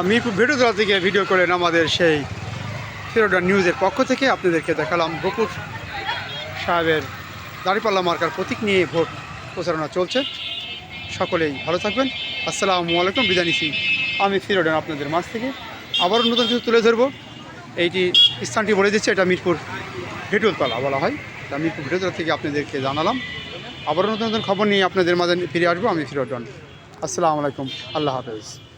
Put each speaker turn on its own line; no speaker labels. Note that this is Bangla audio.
মিরপুর ভিডিওতলা থেকে ভিডিও করেন আমাদের সেই ফিরোডন নিউজের পক্ষ থেকে আপনাদেরকে দেখালাম বকুর সাহেবের দাঁড়িপাল্লা মার্কার প্রতীক নিয়ে ভোট প্রচারণা চলছে। সকলেই ভালো থাকবেন। আসসালামু আলাইকুম। বিদায় নিচ্ছি আমি ফিরোডন আপনাদের মাঝ থেকে। আবারও নতুন কিছু তুলে ধরবো। এইটি স্থানটি বলে দিচ্ছে, এটা মিরপুর ভিডিওতলা বলা হয়। তা মিরপুর ভিডিওতলা থেকে আপনাদেরকে জানালাম। আবারও নতুন নতুন খবর নিয়ে আপনাদের মাঝে ফিরে আসবো আমি ফিরোডন। আসসালামু আলাইকুম। আল্লাহ হাফেজ।